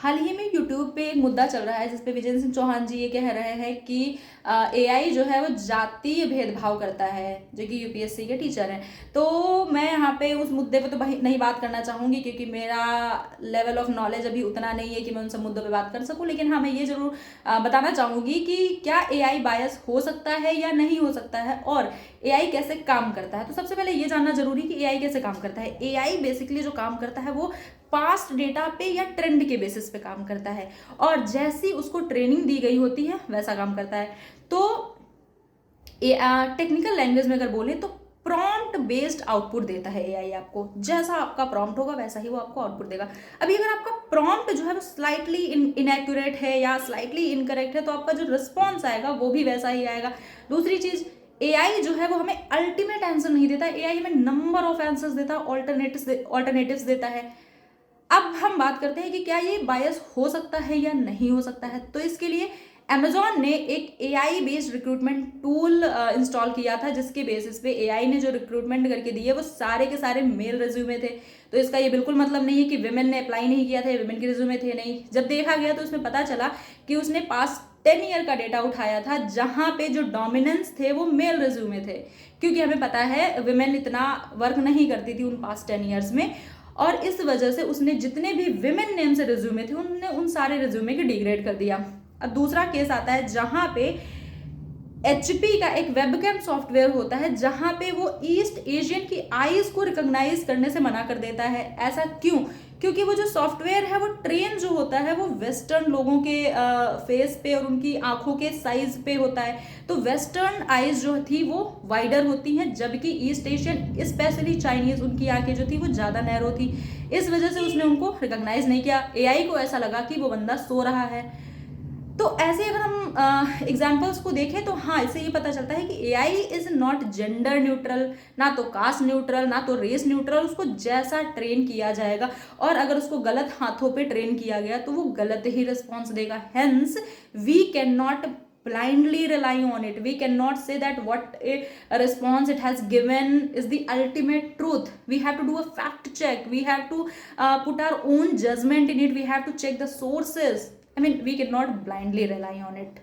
हाल ही में यूट्यूब पे एक मुद्दा चल रहा है जिसपे विजय सिंह चौहान जी ये कह रहे हैं कि एआई जो है वो जातीय भेदभाव करता है, जो कि यूपीएससी के टीचर हैं। तो मैं यहाँ पे उस मुद्दे पे तो नहीं बात करना चाहूँगी, क्योंकि मेरा लेवल ऑफ नॉलेज अभी उतना नहीं है कि मैं उन सब मुद्दों पे बात कर सकूँ। लेकिन हाँ, मैं ये ज़रूर बताना चाहूँगी कि क्या एआई बायस हो सकता है या नहीं हो सकता है, और एआई कैसे काम करता है। तो सबसे पहले ये जानना जरूरी कि एआई कैसे काम करता है। एआई बेसिकली जो काम करता है वो पास्ट डेटा पे या ट्रेंड के बेसिस पे काम करता है, और जैसी उसको ट्रेनिंग दी गई होती है वैसा काम करता है। तो टेक्निकल लैंग्वेज में अगर बोले तो प्रॉम्प्ट बेस्ड आउटपुट देता है एआई आपको। जैसा आपका प्रॉम्प्ट होगा वैसा ही वो आपको आउटपुट देगा। अभी अगर आपका प्रॉम्प्ट जो है वो स्लाइटली इनएक्यूरेट है या स्लाइटली इनकरेक्ट है तो आपका जो रिस्पॉन्स आएगा वो भी वैसा ही आएगा। दूसरी चीज, एआई जो है वो हमें अल्टीमेट आंसर नहीं देता, एआई हमें नंबर ऑफ आंसर्स देता है, ऑल्टरनेटिव्स देता है। अब हम बात करते हैं कि क्या ये बायस हो सकता है या नहीं हो सकता है। तो इसके लिए Amazon ने एक AI based recruitment tool install किया था, जिसके बेसिस पे AI ने जो रिक्रूटमेंट करके दी है वो सारे के सारे मेल रिज्यूमे थे। तो इसका ये बिल्कुल मतलब नहीं है कि विमेन ने अप्लाई नहीं किया था, विमेन के रिज्यूमे थे नहीं। जब देखा गया तो उसमें पता चला कि उसने पास 10 ईयर का डेटा उठाया था, जहां पे जो डोमिनेंस थे वो मेल रिज्यूमे थे, क्योंकि हमें पता है विमेन इतना वर्क नहीं करती थी उन पास 10 ईयर्स में। और इस वजह से उसने जितने भी विमेन नेम से रिज्यूमे थे उनने उन सारे रिज्यूमे के डिग्रेड कर दिया। अब दूसरा केस आता है जहां पे HP का एक वेबकैम सॉफ्टवेयर होता है, जहां पे वो ईस्ट एशियन की आईज को रिकॉग्नाइज करने से मना कर देता है। ऐसा क्यों? क्योंकि वो जो सॉफ्टवेयर है वो ट्रेन जो होता है वो वेस्टर्न लोगों के फेस पे और उनकी आंखों के साइज पे होता है। तो वेस्टर्न आईज जो थी वो वाइडर होती हैं, जबकि ईस्ट एशियन स्पेशली चाइनीज उनकी आंखें जो थी वो ज़्यादा नैरो थी। इस वजह से उसने उनको रिकॉग्नाइज नहीं किया। एआई को ऐसा लगा कि वो बंदा सो रहा है। तो ऐसे अगर हम एग्जाम्पल्स को देखें तो हाँ, इससे ये पता चलता है कि AI is not gender neutral, ना तो कास्ट न्यूट्रल, ना तो रेस न्यूट्रल। उसको जैसा ट्रेन किया जाएगा, और अगर उसको गलत हाथों पे ट्रेन किया गया तो वो गलत ही रिस्पॉन्स देगा। Hence we can not blindly rely on it. We cannot say that what a response it has given is the ultimate truth. We have to do a fact check. We have to put our own judgment in it. We have to check the sources. I mean, we cannot blindly rely on it.